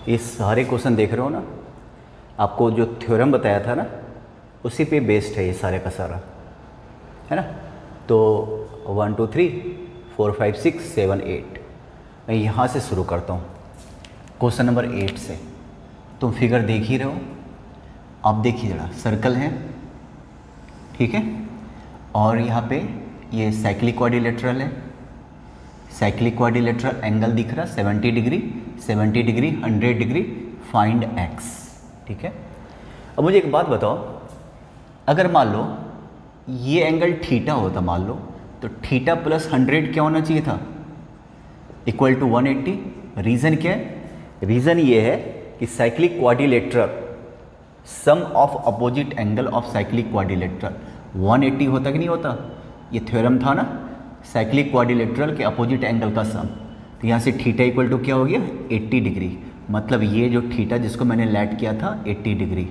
ये सारे क्वेश्चन देख रहे हो ना, आपको जो थ्योरम बताया था ना उसी पे बेस्ड है ये सारे का सारा, है ना। तो 1 2 3 4 5 6 7 8 मैं यहाँ से शुरू करता हूँ क्वेश्चन नंबर 8 से। तुम फिगर देख ही रहे हो, आप देखिए जरा, सर्कल है, ठीक है, और यहाँ पे ये साइक्लिक क्वाड्रिलेटरल है। साइक्लिक क्वाड्रिलेटरल एंगल दिख रहा 70 degree, 70 degree, 100 degree, find x, ठीक है। अब मुझे एक बात बताओ, अगर मान लो ये एंगल थीटा होता, मान लो, तो थीटा प्लस 100 क्या होना चाहिए था, इक्वल टू 180। रीज़न क्या है? रीज़न ये है कि cyclic quadrilateral sum of opposite angle of cyclic quadrilateral 180 होता कि नहीं होता। ये थ्योरम था ना, साइक्लिक क्वाड्रिलेटरल के अपोजिट एंगल का सम। तो यहाँ से थीटा इक्वल टू क्या हो गया, 80 डिग्री। मतलब ये जो थीटा जिसको मैंने लेट किया था 80 डिग्री,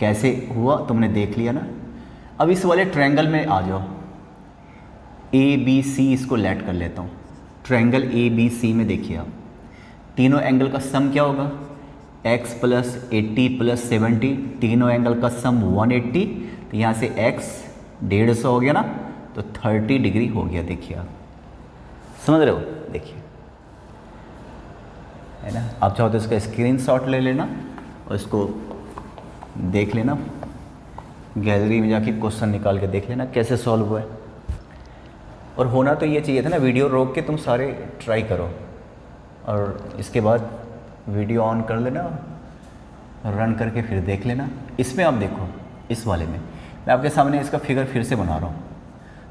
कैसे हुआ तुमने देख लिया ना। अब इस वाले ट्रायंगल में आ जाओ, ए बी सी इसको लेट कर लेता हूँ। ट्रायंगल ए बी सी में देखिए आप, तीनों एंगल का सम क्या होगा, x प्लस 80 प्लस 70, तीनों एंगल का सम 180। तो यहाँ से x 150 हो गया ना, तो 30 डिग्री हो गया। देखिए आप समझ रहे हो, देखिए, है ना। आप चाहो तो इसका स्क्रीनशॉट ले लेना और इसको देख लेना, गैलरी में जाके क्वेश्चन निकाल के देख लेना कैसे सॉल्व हुआ है। और होना तो ये चाहिए था ना, वीडियो रोक के तुम सारे ट्राई करो और इसके बाद वीडियो ऑन कर लेना, रन करके फिर देख लेना। इसमें आप देखो, इस वाले में मैं आपके सामने इसका फिगर फिर से बना रहा हूँ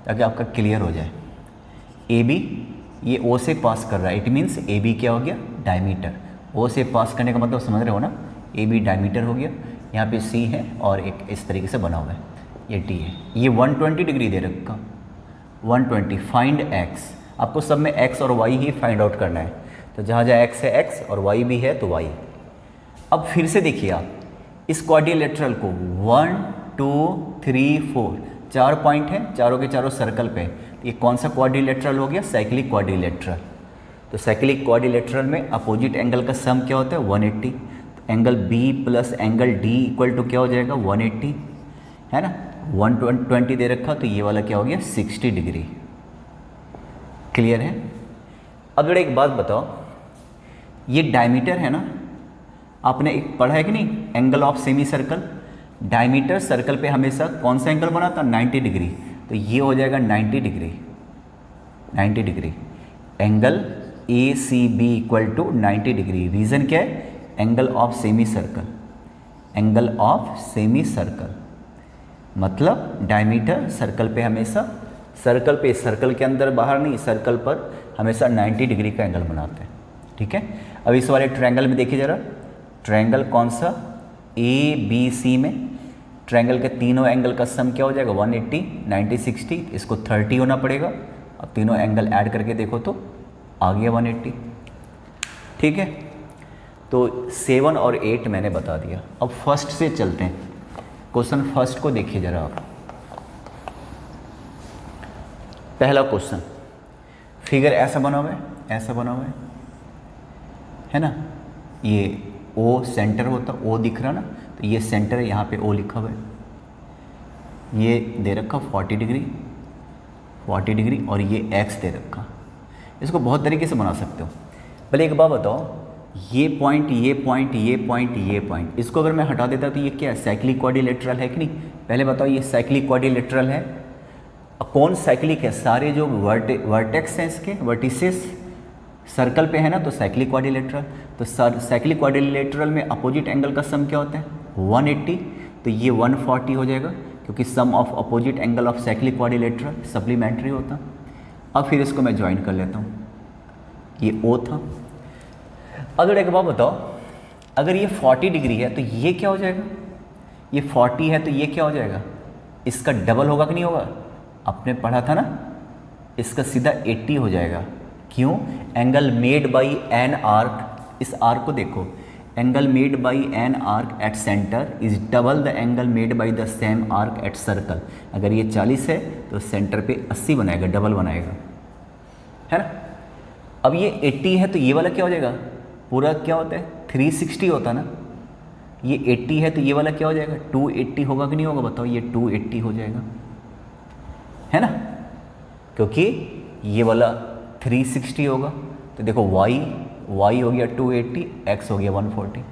ताकि आपका क्लियर हो जाए। ए बी ये ओ से पास कर रहा है, इट मीन्स ए बी क्या हो गया, डायमीटर। ओ से पास करने का मतलब समझ रहे हो ना, ए बी डायमीटर हो गया। यहाँ पे सी है और एक इस तरीके से बना हुआ है, ये डी है। ये 120 डिग्री दे रखा, 120। फाइंड एक्स, आपको सब में एक्स और वाई ही फाइंड आउट करना है। तो जहाँ जहाँ एक्स है एक्स और वाई भी है तो वाई। अब फिर से देखिए आप इस क्वाड्रिलेटरल को 1 2 3 4 4 पॉइंट हैं, चारों के चारों सर्कल पे। ये कौन सा क्वाड्रिलेटरल हो गया, साइक्लिक क्वाड्रिलेटरल। तो साइक्लिक क्वाड्रिलेटरल में अपोजिट एंगल का सम क्या होता है, 180। तो angle B plus angle D equal to क्या हो जाएगा, 180, है ना। 120 दे रखा, तो ये वाला क्या हो गया, 60 डिग्री। क्लियर है। अब जरा एक बात बताओ, ये डायमीटर है ना, आपने एक पढ़ा है कि नहीं, angle of semi circle. Diameter circle पे हमेशा कौन सा एंगल बनाता, 90 डिग्री। तो ये हो जाएगा 90 degree, 90 degree. Angle A C B equal to 90 degree. Reason क्या है, angle of semi circle, angle of semi circle मतलब डायमीटर सर्कल पे हमेशा, सर्कल पे, सर्कल के अंदर बाहर नहीं, सर्कल पर हमेशा 90 डिग्री का एंगल बनाते हैं, ठीक है। अब इस वाले ट्रायंगल में देखिए जरा, ट्रायंगल कौन सा, ए बी सी में ट्रायंगल के तीनों एंगल का सम क्या हो जाएगा, 180, 90, 60। इसको 30 होना पड़ेगा। अब तीनों एंगल ऐड करके देखो तो आ गया 180, ठीक है। तो 7 और 8 मैंने बता दिया। अब फर्स्ट से चलते हैं, क्वेश्चन फर्स्ट को देखिए जरा आप। पहला क्वेश्चन, फिगर ऐसा बना हुआ है, ऐसा बना हुआ है ना। ये ओ सेंटर होता, ओ दिख रहा ना, तो ये सेंटर है, यहाँ पे ओ लिखा हुआ है। ये दे रखा 40 डिग्री, 40 डिग्री, और ये एक्स दे रखा। इसको बहुत तरीके से बना सकते हो। पहले एक बात बताओ, ये पॉइंट, ये पॉइंट, ये पॉइंट, ये पॉइंट, इसको अगर मैं हटा देता तो ये क्या है, साइक्लिक क्वाड्रिलेटरल है कि नहीं। पहले बताओ, ये साइक्लिक क्वाड्रिलेटरल है। कौन साइक्लिक है, सारे जो वर्टेक्स हैं इसके, वर्टिसेस सर्कल पे है ना, तो साइक्लिक क्वाड्रिलेटरल। तो साइक्लिक क्वाड्रिलेटरल में अपोजिट एंगल का सम क्या होता है, 180। तो ये 140 हो जाएगा, क्योंकि sum of opposite angle of cyclic quadrilateral supplementary होता। अब फिर इसको मैं ज्वाइन कर लेता हूँ, ये ओ था। अगर एक बात बताओ, अगर ये 40 डिग्री है तो ये क्या हो जाएगा, ये 40 है तो ये क्या हो जाएगा, इसका डबल होगा कि नहीं होगा। आपने पढ़ा था ना, इसका सीधा 80 हो जाएगा। क्यों, angle made by an arc, इस आर्क को देखो, angle made by an arc at centre is double the angle made by the same arc eight circle. अगर ये 40 है तो सेंटर पे 80 बनाएगा, डबल बनाएगा, है ना। अब ये 80 है तो ये वाला क्या हो जाएगा, पूरा क्या होता है 360 होता ना, ये 80 है तो ये वाला क्या हो जाएगा 280 होगा कि नहीं होगा, बताओ, ये 280 हो जाएगा, है ना, क्योंकि ये वाला 360 होगा। तो देखो y हो गया 280, x हो गया 140,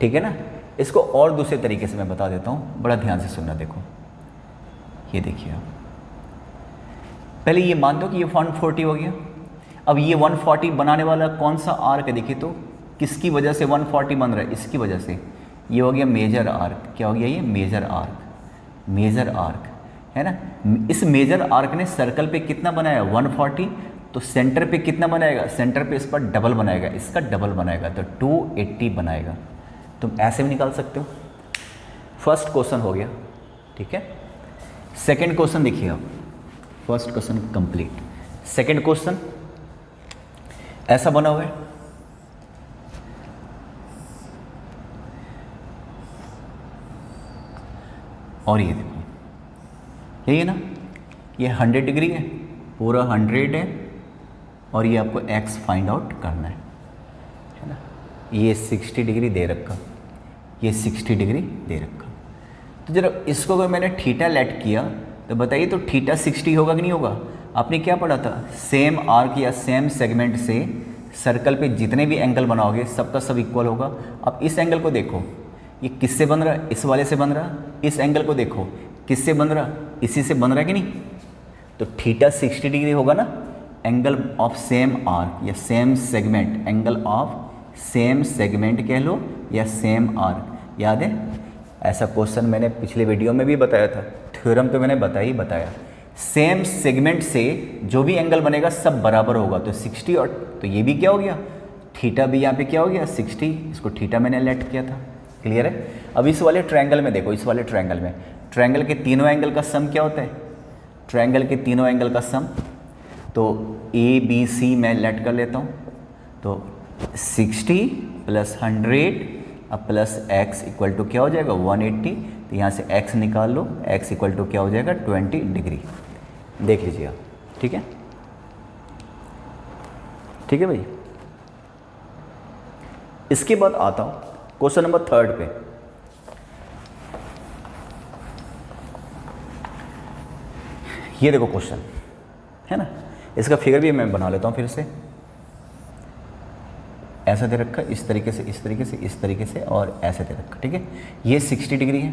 ठीक है ना। इसको और दूसरे तरीके से मैं बता देता हूँ, बड़ा ध्यान से सुनना। देखो ये देखिए आप, पहले ये मान दो कि ये 140 हो गया। अब ये 140 बनाने वाला कौन सा आर्क है, देखिए तो किसकी वजह से 140 बन रहा है, इसकी वजह से। ये हो गया मेजर आर्क, क्या हो गया ये मेजर आर्क, है ना। इस मेजर आर्क ने सर्कल पे कितना बनाया 140, तो सेंटर पे कितना बनाएगा, सेंटर पे इस पर डबल बनाएगा, इसका डबल बनाएगा, तो 280 बनाएगा। तुम ऐसे भी निकाल सकते हो। फर्स्ट क्वेश्चन हो गया, ठीक है। सेकंड क्वेश्चन देखिए आप, first question complete. Second question ऐसा बना हुआ है, और ये देखो, यही है ना, ये 100 डिग्री है, पूरा 100 है, और ये आपको x फाइंड आउट करना है ना। ये 60 डिग्री दे रखा, ये 60 डिग्री दे रखा। तो जरा इसको अगर मैंने थीटा लेट किया तो बताइए, तो थीटा 60 होगा कि नहीं होगा। आपने क्या पढ़ा था, सेम आर्क या सेम सेगमेंट से सर्कल पे जितने भी एंगल बनाओगे सबका सब इक्वल होगा। अब इस एंगल को देखो, ये किससे बन रहा है, इस वाले से बन रहा है। इस एंगल को देखो किससे बन रहा, इसी से बन रहा है कि नहीं। तो थीटा 60 डिग्री होगा ना, एंगल ऑफ सेम आर्क या same segment, angle of same segment कह लो या सेम आर्क। याद है, ऐसा क्वेश्चन मैंने पिछले वीडियो में भी बताया था, थ्योरम तो मैंने बताया। सेम सेगमेंट से जो भी एंगल बनेगा सब बराबर होगा, तो 60 और तो ये भी क्या हो गया, थीटा भी यहाँ पे क्या हो गया 60, इसको थीटा मैंने लेट किया था। क्लियर है। अब इस वाले ट्रायंगल में देखो, इस वाले ट्रायंगल में ट्रायंगल के तीनों एंगल का सम क्या होता है, ट्रायंगल के तीनों एंगल का सम, तो ABC मैं लेट कर लेता हूँ, तो 60 + 100 अब प्लस x इक्वल टू क्या हो जाएगा 180, तो यहाँ से x निकाल लो, x इक्वल टू क्या हो जाएगा 20 डिग्री। देख लीजिए आप, ठीक है, ठीक है भाई। इसके बाद आता हूँ क्वेश्चन नंबर 3 पे। ये देखो क्वेश्चन है ना, इसका फिगर भी मैं बना लेता हूँ फिर से। ऐसा दे रखा, इस तरीके से, इस तरीके से, इस तरीके से, और ऐसे दे रखा, ठीक है। ये 60 डिग्री है,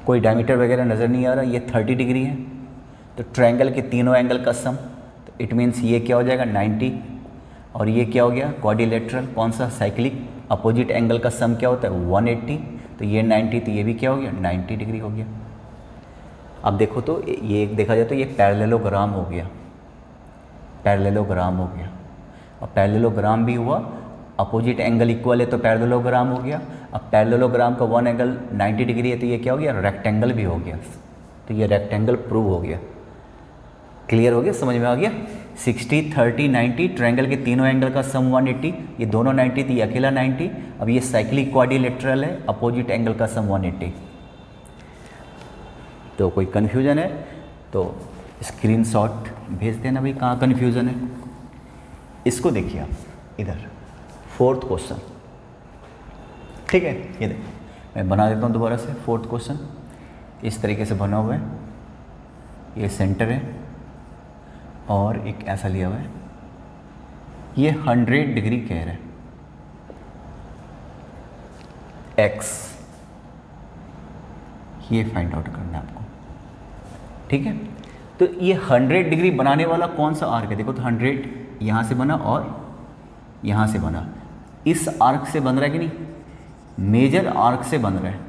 कोई डायमीटर वगैरह नज़र नहीं आ रहा, ये 30 डिग्री है। तो ट्रायंगल के तीनों एंगल का सम, तो इट मीन्स ये क्या हो जाएगा 90, और ये क्या हो गया क्वाड्रिलेटरल, कौन सा साइक्लिक अपोजिट एंगल का सम क्या होता है 180, तो ये 90, तो ये भी क्या हो गया 90 डिग्री हो गया। अब देखो तो ये देखा जाए तो ये पैरेललोग्राम हो गया, पैरेललोग्राम हो गया, और पैरेललोग्राम भी हुआ, अपोजिट एंगल इक्वल है तो पैरेललोग्राम हो गया। अब पैरेललोग्राम का वन एंगल 90 डिग्री है, तो ये क्या हो गया रेक्टेंगल भी हो गया, तो ये रेक्टेंगल प्रूव हो गया। क्लियर हो गया, समझ में आ गया। 60 30 90 ट्रायंगल के तीनों एंगल का सम 180, ये दोनों 90 थी, ये अकेला 90। अब ये साइक्लिक क्वाड्रिलेटरल है, अपोजिट एंगल का सम 180। तो कोई कन्फ्यूजन है तो स्क्रीनशॉट भेज देना भाई, कहाँ कन्फ्यूज़न है। इसको देखिए आप इधर, 4th क्वेश्चन, ठीक है। ये देखो मैं बना देता हूँ दोबारा से। 4th क्वेश्चन इस तरीके से बना हुआ है, ये सेंटर है और एक ऐसा लिया हुआ है, ये 100 डिग्री कह रहा है, x ये फाइंड आउट करना है आपको, ठीक है। तो ये 100 डिग्री बनाने वाला कौन सा आर्क है, देखो तो 100 यहाँ से बना और यहाँ से बना, इस आर्क से बन रहा है कि नहीं, मेजर आर्क से बन रहा है,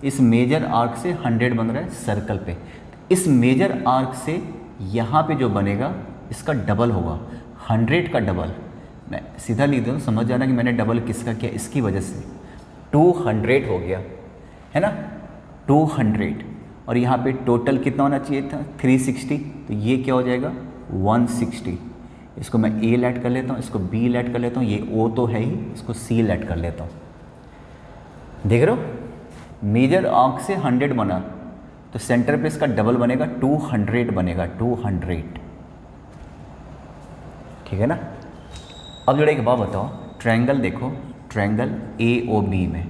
इस मेजर आर्क से 100 बन रहा है सर्कल पे। इस मेजर आर्क से यहाँ पे जो बनेगा इसका डबल होगा, 100 का डबल। मैं सीधा लिख दूँ, समझ जाना कि मैंने डबल किसका किया, इसकी वजह से 200 हो गया, है ना 200। और यहाँ पे टोटल कितना होना चाहिए था 360, तो ये क्या हो जाएगा 160। इसको मैं A लेट कर लेता हूँ, इसको B लेट कर लेता हूँ, ये O तो है ही, इसको C लेट कर लेता हूँ। देख रहे हो, मेजर आर्क से 100 बना, तो सेंटर पे इसका डबल बनेगा 200 बनेगा, 200, ठीक है ना। अब जरा एक बात बताओ, ट्रायंगल देखो, ट्रायंगल ए ओ बी में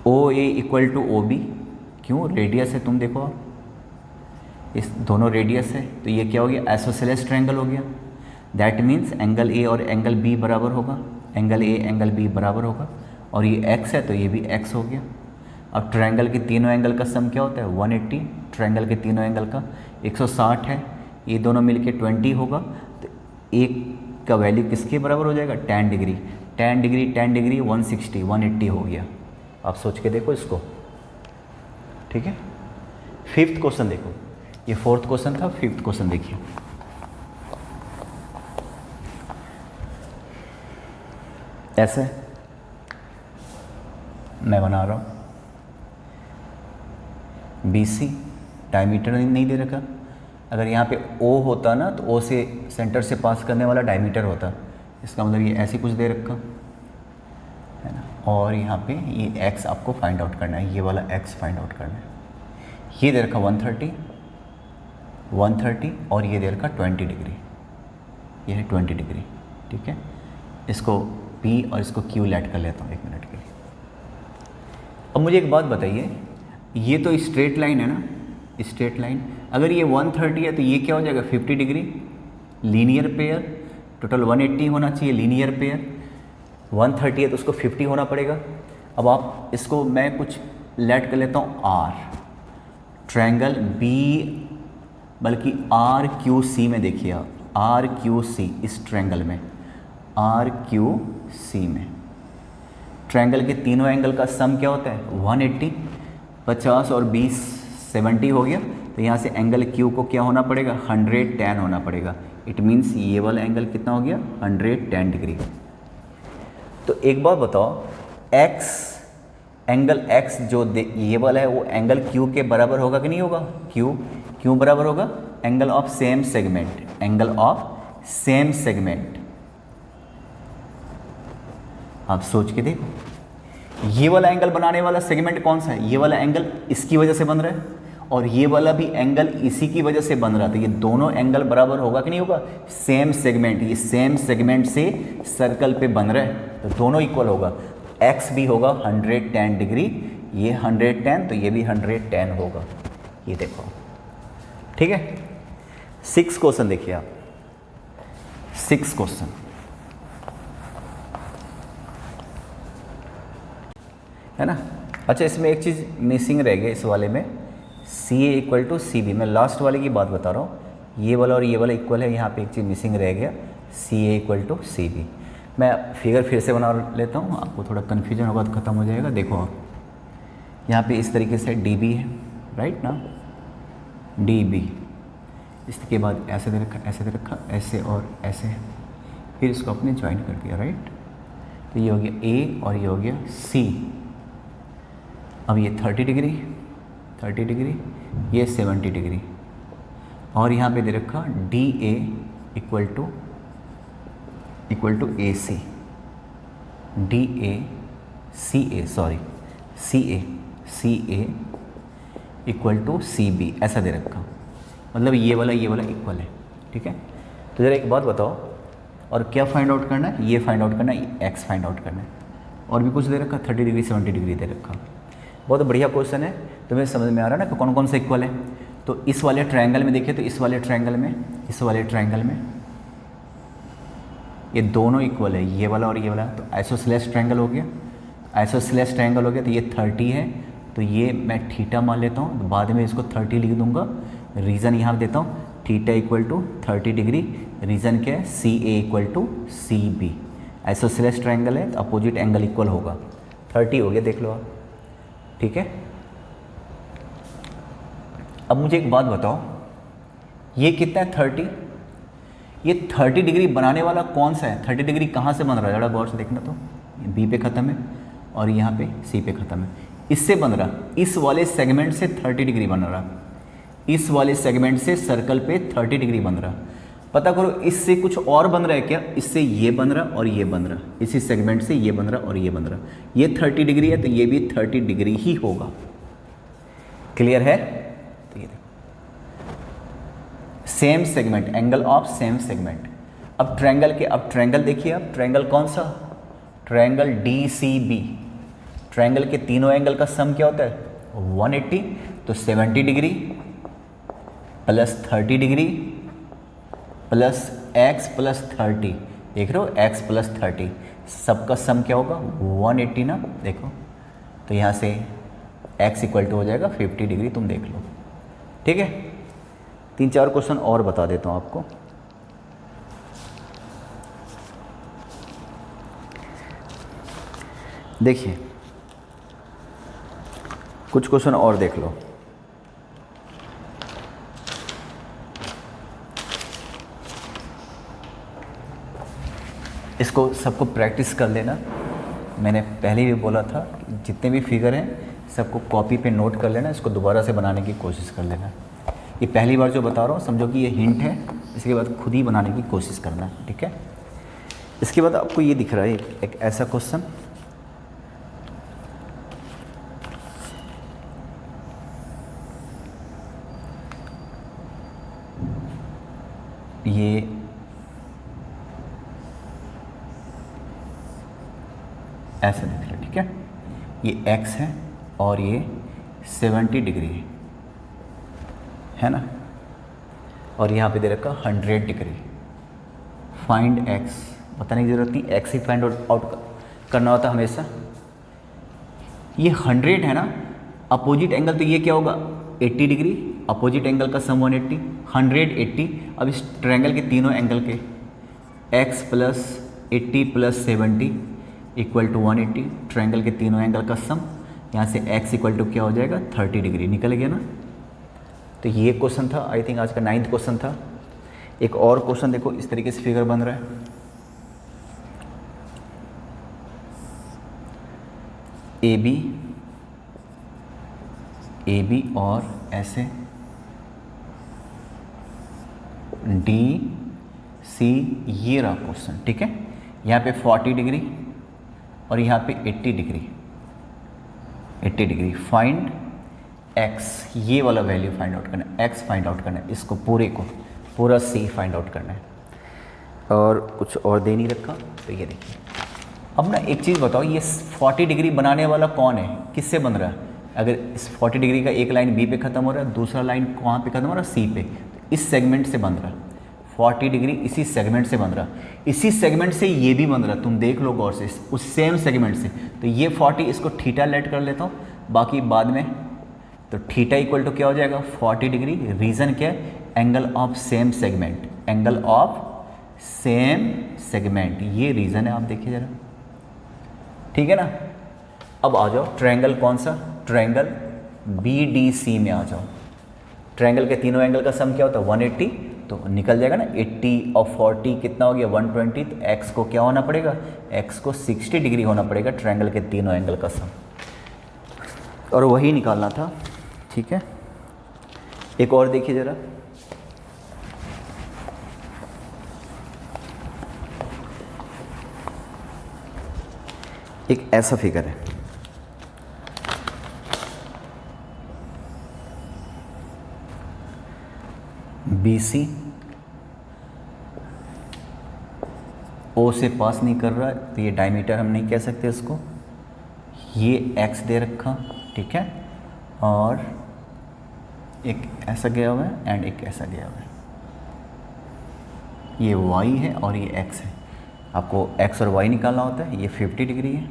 ओ ए इक्वल टू ओ बी, क्यों? रेडियस है, तुम देखो इस दोनों रेडियस है, तो ये क्या हो गया? आइसोसेलेस ट्रायंगल हो गया। दैट मीन्स एंगल ए और एंगल बी बराबर होगा, एंगल ए एंगल बी बराबर होगा, और ये एक्स है तो ये भी एक्स हो गया। अब ट्रायंगल के तीनों एंगल का सम क्या होता है? 180। ट्रायंगल के तीनों एंगल का 160 है, ये दोनों मिलके 20 होगा, तो एक का वैल्यू किसके बराबर हो जाएगा? 10 डिग्री। 10 डिग्री 10 डिग्री 160, 180 हो गया। आप सोच के देखो इसको, ठीक है। फिफ्थ क्वेश्चन देखो, ये फोर्थ क्वेश्चन था, फिफ्थ क्वेश्चन देखिए। ऐसे मैं बना रहा हूँ, BC डायमीटर नहीं दे रखा। अगर यहाँ पे O होता ना तो O से सेंटर से पास करने वाला डायमीटर होता, इसका मतलब ये ऐसे कुछ दे रखा है ना। और यहाँ पे ये x आपको फाइंड आउट करना है, ये वाला x फाइंड आउट करना है। ये दे रखा 130 और ये दे रखा 20 डिग्री, ये है 20 डिग्री, ठीक है। इसको P और इसको Q लेट कर लेता हूँ 1 मिनट के लिए। अब मुझे एक बात बताइए, ये तो स्ट्रेट लाइन है ना, स्ट्रेट लाइन, अगर ये 130 है तो ये क्या हो जाएगा? 50 डिग्री, लीनियर पेयर। टोटल 180 होना चाहिए लीनियर पेयर, 130 है तो उसको 50 होना पड़ेगा। अब आप इसको मैं कुछ लेट कर लेता हूँ R, ट्रायंगल B, बल्कि RQC में देखिए आप, RQC इस ट्रायंगल में, RQC में ट्रायंगल के तीनों एंगल का सम क्या होता है? 180। 50 और 20 70 हो गया, तो यहाँ से एंगल Q को क्या होना पड़ेगा? 110 होना पड़ेगा। इट मीन्स ये वाला एंगल कितना हो गया? 110 डिग्री। तो एक बात बताओ, X एंगल X जो ये वाला है वो एंगल Q के बराबर होगा कि नहीं होगा? क्यों बराबर होगा? Angle of same segment, angle of same segment. आप सोच के देखो, ये वाला एंगल बनाने वाला सेगमेंट कौन सा है? ये वाला एंगल इसकी वजह से बन रहा है, और ये वाला भी एंगल इसी की वजह से बन रहा था। ये दोनों एंगल बराबर होगा कि नहीं होगा? सेम सेगमेंट, ये सेम सेगमेंट से सर्कल पे बन रहा है, तो दोनों इक्वल होगा। एक्स भी होगा 110 डिग्री, ये 110 तो ये भी 110 होगा। ये देखो, ठीक है। 6 क्वेश्चन देखिए आप, 6 क्वेश्चन है ना। अच्छा, इसमें एक चीज़ मिसिंग रह गई इस वाले में, CA इक्वल टू CB। मैं लास्ट वाले की बात बता रहा हूँ, ये वाला और ये वाला इक्वल है, यहाँ पे एक चीज़ मिसिंग रह गया, CA इक्वल टू CB। मैं फिगर फिर से बना लेता हूँ, आपको थोड़ा कन्फ्यूजन होगा तो ख़त्म हो जाएगा। देखो आप, यहाँ पे इस तरीके से DB है, राइट ना, DB। इसके बाद ऐसे दे रखा, ऐसे दे रखा, ऐसे और ऐसे, फिर इसको अपने ज्वाइन कर दिया, राइट। तो ये हो गया A और ये हो गया C। अब ये 30 डिग्री, ये 70 डिग्री, और यहाँ पे दे रखा DA equal to AC, CA equal to CB, ऐसा दे रखा। मतलब ये वाला इक्वल है, ठीक है। तो ज़रा एक बात बताओ, और क्या फाइंड आउट करना है? ये फाइंड आउट करना है, एक्स फाइंड आउट करना है, और भी कुछ दे रखा, 30 डिग्री 70 डिग्री दे रखा। बहुत बढ़िया क्वेश्चन है, तुम्हें समझ में आ रहा है ना कि कौन कौन सा इक्वल है। तो इस वाले ट्रायंगल में देखिए, तो इस वाले ट्रायंगल में ये दोनों इक्वल है, ये वाला और ये वाला, तो आइसोसेलेस ट्रायंगल हो गया। तो ये 30 है, तो ये मैं थीटा मान लेता हूँ, तो बाद में इसको 30 लिख दूंगा। रीज़न यहाँ देता हूँ, theta equal to 30 degree. Reason क्या है? CA equal to CB। Isosceles triangle है तो अपोजिट एंगल इक्वल होगा। 30 हो गया, देख लो आप, ठीक है। अब मुझे एक बात बताओ, ये कितना है? 30। ये 30 डिग्री बनाने वाला कौन सा है? 30 डिग्री कहाँ से बन रहा है? जरा गौर से देखना, तो B पे ख़त्म है और यहाँ पे C पे ख़त्म है। इससे बन रहा, इस वाले सेगमेंट से 30 डिग्री बन रहा, इस वाले सेगमेंट से सर्कल पे 30 डिग्री बन रहा। पता करो इससे कुछ और बन रहा है क्या? इससे ये बन रहा और ये बन रहा, इसी सेगमेंट से ये बन रहा और ये बन रहा। ये 30 डिग्री है तो ये भी 30 डिग्री ही होगा। क्लियर है? तो ये देखो, same segment, angle of same segment. अब ट्रायंगल देखिए, अब ट्रायंगल कौन सा, ट्रायंगल DCB, ट्रायंगल के तीनों एंगल का सम क्या होता है 180, तो 70 degree plus 30 degree plus x plus 30, देख रहे हो x प्लस 30, सबका सम क्या होगा 180 ना, देखो तो यहाँ से x इक्वल टू हो जाएगा 50 डिग्री, तुम देख लो। ठीक है, 3-4 क्वेश्चन और बता देता हूँ आपको। देखिए कुछ क्वेश्चन और देख लो। इसको सबको प्रैक्टिस कर लेना। मैंने पहले भी बोला था कि जितने भी फिगर हैं सबको कॉपी पे नोट कर लेना, इसको दोबारा से बनाने की कोशिश कर लेना। ये पहली बार जो बता रहा हूँ समझो कि ये हिंट है, इसके बाद खुद ही बनाने की कोशिश करना, ठीक है। इसके बाद आपको ये दिख रहा है एक ऐसा क्वेश्चन, ये ऐसे दिख रहा है, ठीक है। ये x है और ये 70 डिग्री है ना, और यहाँ पे दे रखा 100 डिग्री। फाइंड x, बताने की ज़रूरत नहीं, x ही फाइंड आउट करना होता हमेशा। ये 100 है ना, अपोजिट एंगल तो ये क्या होगा 80 डिग्री, अपोजिट एंगल का सम 180, 180। अब इस ट्रायंगल के तीनों एंगल के x plus 80 plus 70 equal to 180, triangle के तीनों एंगल का सम, यहाँ से x इक्वल टू क्या हो जाएगा 30 डिग्री, निकल गया ना। तो ये क्वेश्चन था, आई थिंक आज का 9th क्वेश्चन था। एक और क्वेश्चन देखो, इस तरीके से फिगर बन रहा है, ए बी और ऐसे DC, ये रहा क्वेश्चन, ठीक है। यहाँ पे 40 डिग्री और यहाँ पे 80 डिग्री। फाइंड x, ये वाला वैल्यू फाइंड आउट करना है, x फाइंड आउट करना है, इसको पूरा C फाइंड आउट करना है, और कुछ और दे नहीं रखा। तो ये देखिए, अब ना एक चीज़ बताओ, ये 40 डिग्री बनाने वाला कौन है, किससे बन रहा है। अगर इस 40 डिग्री का एक लाइन B पे ख़त्म हो रहा है, दूसरा लाइन कहाँ पे ख़त्म हो रहा है C पे, तो इस सेगमेंट से बन रहा है। 40 डिग्री इसी सेगमेंट से बन रहा, इसी सेगमेंट से ये भी बन रहा, तुम देख लो गौर से, उस सेम सेगमेंट से। तो ये 40, इसको थीटा लेट कर लेता हूँ, बाकी बाद में। तो थीटा इक्वल टू क्या हो जाएगा 40 डिग्री। रीज़न क्या है, angle of same segment, angle of same segment, ये रीज़न है। आप देखिए ज़रा, ठीक है ना। अब आ जाओ ट्रायंगल कौन सा, ट्रायंगल BDC में आ जाओ। ट्रायंगल के तीनों एंगल का सम क्या होता है 180, तो निकल जाएगा ना 80 और 40 कितना हो गया 120। तो x को क्या होना पड़ेगा, x को 60 डिग्री होना पड़ेगा ट्रायंगल के तीनों एंगल का सम, और वही निकालना था, ठीक है। एक और देखिए ज़रा, एक ऐसा फिगर है, BC O से पास नहीं कर रहा है, तो ये डायमीटर हम नहीं कह सकते इसको। ये x दे रखा, ठीक है, और एक ऐसा गया हुआ है एंड एक ऐसा गया हुआ है। ये y है और ये x है। आपको x और y निकालना होता है। ये 50 डिग्री है,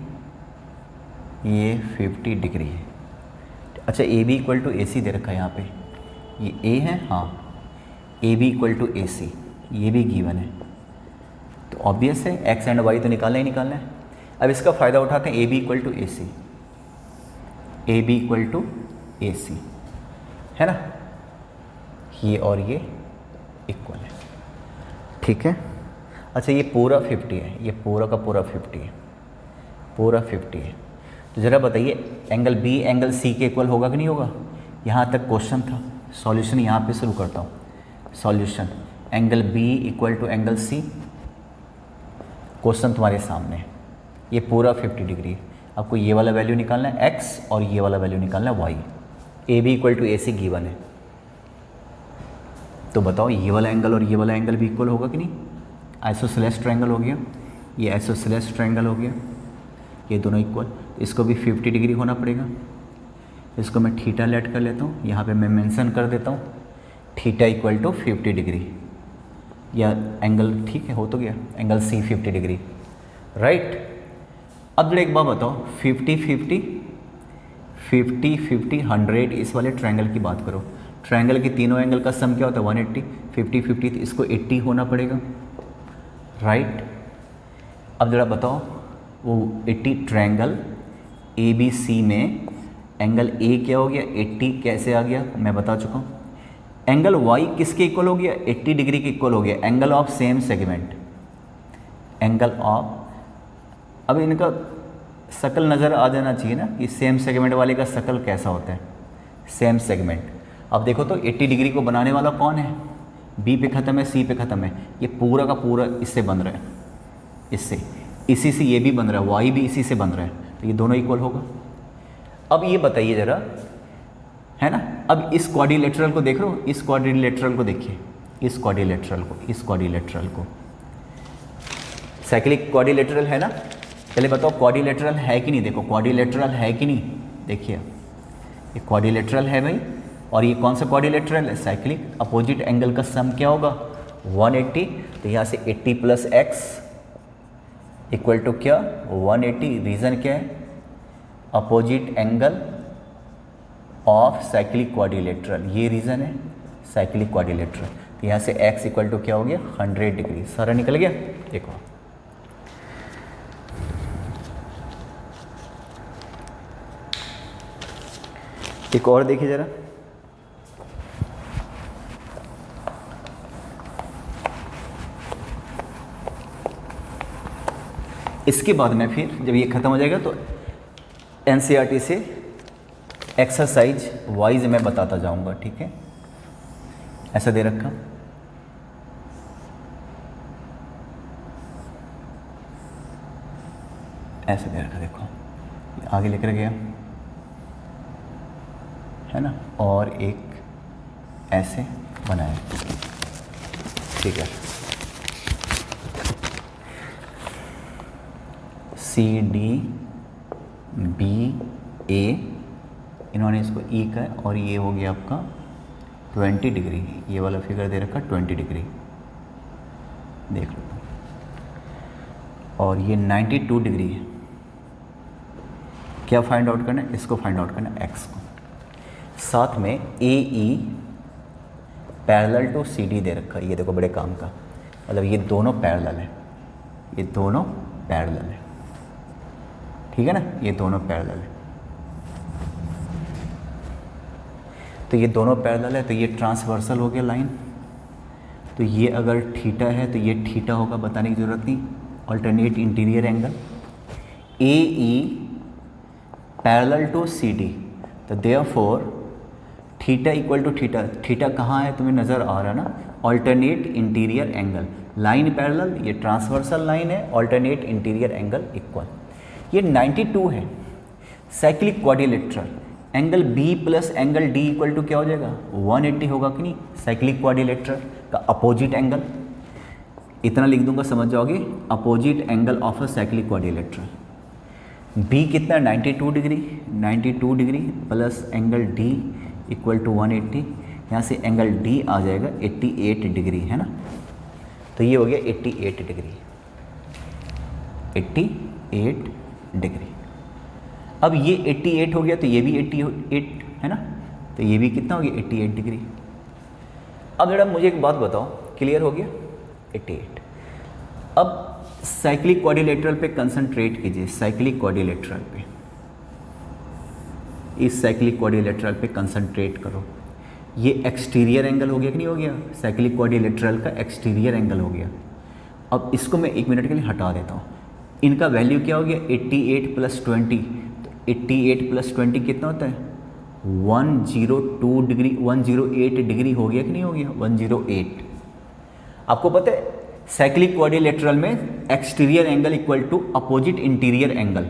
ये 50 डिग्री है। अच्छा, AB इक्वल टू AC दे रखा है यहाँ पे, ये A है, हाँ, AB इक्वल टू AC, ये भी गिवन है। तो ऑब्वियस है x एंड y तो निकालना ही निकालना है। अब इसका फ़ायदा उठाते हैं, AB equal to AC, AB equal to AC है ना, ये और ये इक्वल है, ठीक है। अच्छा, ये पूरा 50 है, ये पूरा का पूरा 50 है, पूरा 50 है। तो ज़रा बताइए एंगल B एंगल C के इक्वल होगा कि नहीं होगा। यहाँ तक क्वेश्चन था, सॉल्यूशन यहाँ पे शुरू करता हूँ। Solution, angle B equal to angle C, question तुम्हारे सामने है। ये पूरा 50 डिग्री है, आपको ये वाला वैल्यू निकालना है x और ये वाला वैल्यू निकालना है y। AB equal to AC गिवन है, तो बताओ ये वाला एंगल और ये वाला एंगल भी इक्वल होगा कि नहीं। आइसोसेलेस ट्रायंगल हो गया, ये आइसोसेलेस ट्रायंगल हो गया, ये दोनों इक्वल। इसको भी 50 डिग्री होना पड़ेगा। इसको मैं थीटा लेट कर लेता हूँ, यहाँ पे मैं मेंशन कर देता हूँ थीटा इक्वल टू 50 डिग्री, या एंगल ठीक है हो तो गया, एंगल सी 50 डिग्री, राइट। अब जरा एक बात बताओ, 50 50 50 50 100 इस वाले ट्रायंगल की बात करो। ट्रायंगल के तीनों एंगल का सम क्या होता है 180, 50 50 तो इसको 80 होना पड़ेगा, राइट। अब जरा बताओ वो 80 ट्रायंगल ए बी सी में एंगल ए क्या हो गया 80 कैसे आ गया, मैं बता चुका हूँ। एंगल वाई किसके इक्वल हो गया 80 डिग्री के इक्वल हो गया, angle of same segment, angle of. अब इनका शकल नज़र आ जाना चाहिए ना कि सेम सेगमेंट वाले का शकल कैसा होता है, सेम सेगमेंट। अब देखो तो 80 डिग्री को बनाने वाला कौन है, बी पे ख़त्म है सी पे ख़त्म है, ये पूरा का पूरा इससे बन रहा है, इससे, इसी से ये भी बन रहा है, वाई भी इसी से बन रहा है, तो ये दोनों इक्वल होगा। अब ये बताइए ज़रा, है ना, अब इस क्वाड्रिलेटरल को देख रहे हो, इस क्वाड्रिलेटरल को देखिए, इस क्वाड्रिलेटरल को, इस क्वाड्रिलेटरल को, साइक्लिक क्वाड्रिलेटरल है ना। पहले बताओ क्वाड्रिलेटरल है कि नहीं, देखो क्वाड्रिलेटरल है कि नहीं, देखिए ये क्वाड्रिलेटरल है भाई, और ये कौन सा क्वाड्रिलेटरल है साइक्लिक। अपोजिट एंगल का सम क्या होगा 180, तो यहाँ से 80 प्लस एक्स इक्वल टू क्या 180। रीज़न क्या है, opposite angle of cyclic quadrilateral, ये रीज़न है साइक्लिक क्वाड्रिलेटरल। तो यहाँ से x इक्वल टू क्या हो गया 100 डिग्री, सारा निकल गया। देखो एक और देखिए ज़रा, इसके बाद में फिर जब ये ख़त्म हो जाएगा तो एनसीईआरटी से एक्सरसाइज वाइज मैं बताता जाऊंगा, ठीक है। ऐसा दे रखा, ऐसे दे रखा, देखो आगे लेकर गया है ना, और एक ऐसे बनाया, ठीक है। सी डी बी ए, इन्होंने इसको ई का, और ये हो गया आपका 20 डिग्री, ये वाला फिगर दे रखा 20 डिग्री, देख लो। और ये 92 डिग्री है। क्या फाइंड आउट करना है, इसको फाइंड आउट करना है एक्स को। साथ में A E parallel to C D दे रखा है, ये देखो बड़े काम का, मतलब ये दोनों पैरेलल है, ये दोनों पैरेलल है, ठीक है ना, ये दोनों पैरेलल है। तो ये दोनों पैरेलल है, तो ये ट्रांसवर्सल हो गया लाइन। तो ये अगर थीटा है तो ये थीटा होगा, बताने की ज़रूरत नहीं। Alternate interior angle A E parallel to C D, तो therefore theta equal to theta, theta कहाँ है तुम्हें नज़र आ रहा है ना, alternate interior angle, line parallel, ये ट्रांसवर्सल लाइन है, अल्टरनेट इंटीरियर एंगल इक्वल। ये 92 है cyclic quadrilateral, angle B plus angle D equal to क्या हो जाएगा 180 होगा कि नहीं, साइक्लिक क्वाड्रिलेटरल का अपोजिट एंगल। इतना लिख दूंगा समझ जाओगे, opposite angle of a cyclic quadrilateral. B कितना 92 degree, 92 degree plus angle D equal to 180, यहाँ से एंगल डी आ जाएगा 88 डिग्री, है ना। तो ये हो गया 88 डिग्री, 88 डिग्री। अब ये 88 हो गया तो ये भी 88 है ना, तो ये भी कितना हो गया 88 डिग्री। अब जरा मुझे एक बात बताओ, क्लियर हो गया 88। अब साइक्लिक क्वाड्रिलेटरल पे कंसंट्रेट कीजिए, साइक्लिक क्वाड्रिलेटरल पे, इस साइक्लिक क्वाड्रिलेटरल पे कंसंट्रेट करो। ये एक्सटीरियर एंगल हो गया कि नहीं हो गया, साइक्लिक क्वाड्रिलेटरल का एक्सटीरियर एंगल हो गया। अब इसको मैं 1 मिनट के लिए हटा देता हूँ। इनका वैल्यू क्या हो गया 88 प्लस 20, तो 88 प्लस 20 कितना होता है 102 डिग्री, 108 डिग्री हो गया कि नहीं हो गया 108। आपको पता है साइक्लिक क्वाड्रिलेटरल में exterior angle equal to opposite interior angle,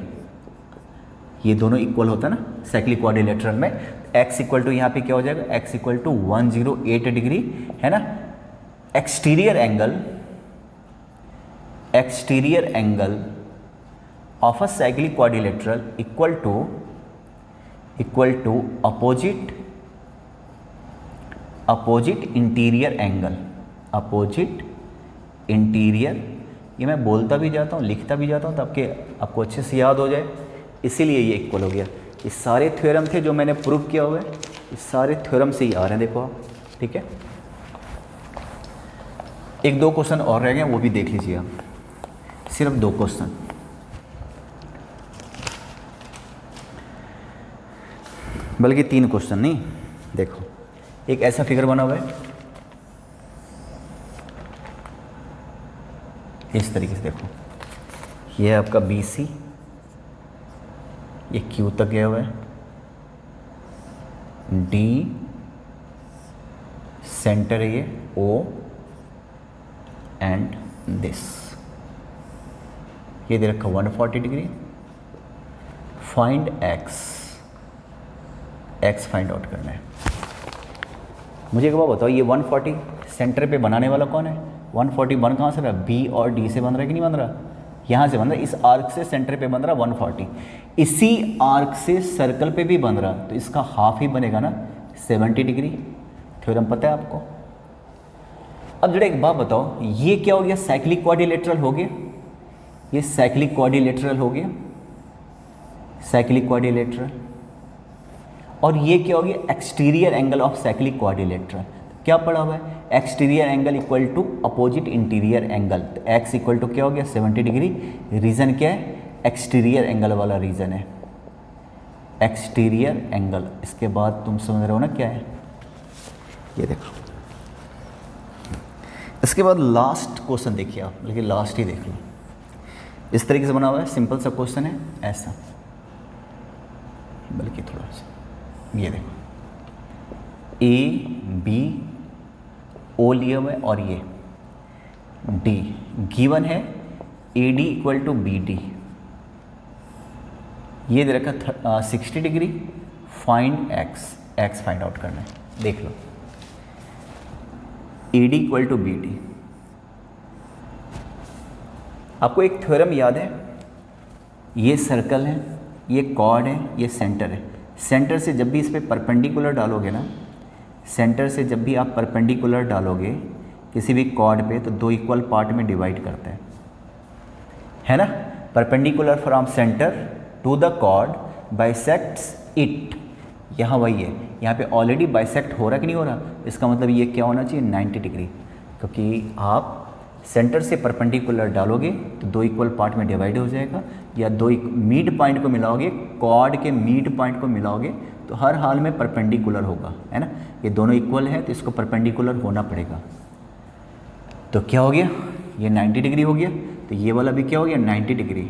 ये दोनों इक्वल होता है ना साइक्लिक क्वाड्रिलेटरल में। x इक्वल टू यहाँ पे क्या हो जाएगा, x इक्वल टू 108 डिग्री, है ना। Exterior angle exterior angle of a cyclic quadrilateral equal to opposite interior angle, opposite interior, ये मैं बोलता भी जाता हूँ लिखता भी जाता हूँ ताकि आपको अच्छे से याद हो जाए, इसीलिए ये इक्वल हो गया। ये सारे थ्योरम थे जो मैंने प्रूव किया हुआ है, ये सारे थ्योरम से ही आ रहे हैं, देखो आप, ठीक है। एक दो क्वेश्चन और रह गए, वो भी देख लीजिए आप, सिर्फ 2 क्वेश्चन। बल्कि 3 क्वेश्चन नहीं, देखो एक ऐसा फिगर बना हुआ है इस तरीके से, देखो ये है आपका BC, ये Q तक गया हुआ है, D सेंटर है ये, O एंड दिस, ये दे रखा 140 degree. Find x find out करना है। मुझे एक बात बताओ, ये 140 सेंटर पे बनाने वाला कौन है? 140 बन कहाँ से रहा है? B और D से बन रहा है कि नहीं बन रहा? यहाँ से बन रहा है, इस आर्क से सेंटर पे बन रहा 140, इसी आर्क से सर्कल पे भी बन रहा, तो इसका हाफ ही बनेगा ना 70 डिग्री। थ्योरम पता है आपको। अब जरा एक बात बताओ, ये क्या हो गया? साइक्लिक क्वाड्रिलेटरल हो गया, ये साइक्लिक क्वाड्रिलेटरल हो गया, साइक्लिक क्वाड्रिलेटरल। और ये क्या हो गया? Exterior angle of cyclic quadrilateral. क्या पढ़ा हुआ है? Exterior angle equal to opposite interior angle, तो एक्स इक्वल टू क्या हो गया? 70 डिग्री। रीजन क्या है? एक्सटीरियर एंगल वाला रीजन है, एक्सटीरियर एंगल। इसके बाद तुम समझ रहे हो ना क्या है, ये देखो। इसके बाद लास्ट क्वेश्चन देखिए आप, बल्कि लास्ट ही देख लो। इस तरीके से बना हुआ है, सिंपल सा क्वेश्चन है ऐसा, बल्कि थोड़ा सा ये देखो, AB O लिया हुआ है और ये D गिवन है, AD इक्वल टू BD, ये दे रखा 60 degree. Find x find out करना है, देख लो। AD इक्वल टू BD, आपको एक थ्योरम याद है, ये सर्कल है, ये कॉर्ड है, ये सेंटर है। सेंटर से जब भी इस पर परपेंडिकुलर डालोगे ना, सेंटर से जब भी आप परपेंडिकुलर डालोगे किसी भी कॉर्ड पे, तो 2 इक्वल पार्ट में डिवाइड करते हैं, है ना। Perpendicular from centre to the chord bisects it, यहाँ वही है, यहाँ पे ऑलरेडी बाइसेक्ट हो रहा कि नहीं हो रहा, इसका मतलब ये क्या होना चाहिए? 90 डिग्री, क्योंकि आप सेंटर से परपेंडिकुलर डालोगे तो 2 इक्वल पार्ट में डिवाइड हो जाएगा, या 2 मिड पॉइंट को मिलाओगे, कॉर्ड के मिड पॉइंट को मिलाओगे तो हर हाल में परपेंडिकुलर होगा, है ना। ये दोनों इक्वल है तो इसको परपेंडिकुलर होना पड़ेगा। तो क्या हो गया? ये 90 डिग्री हो गया, तो ये वाला भी क्या हो गया? 90 डिग्री,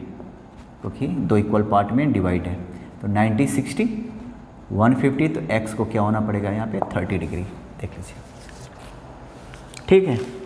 क्योंकि 2 इक्वल पार्ट में डिवाइड है। तो 90 60 150, तो x को क्या होना पड़ेगा यहाँ पे? 30 डिग्री। देख लीजिए, ठीक है।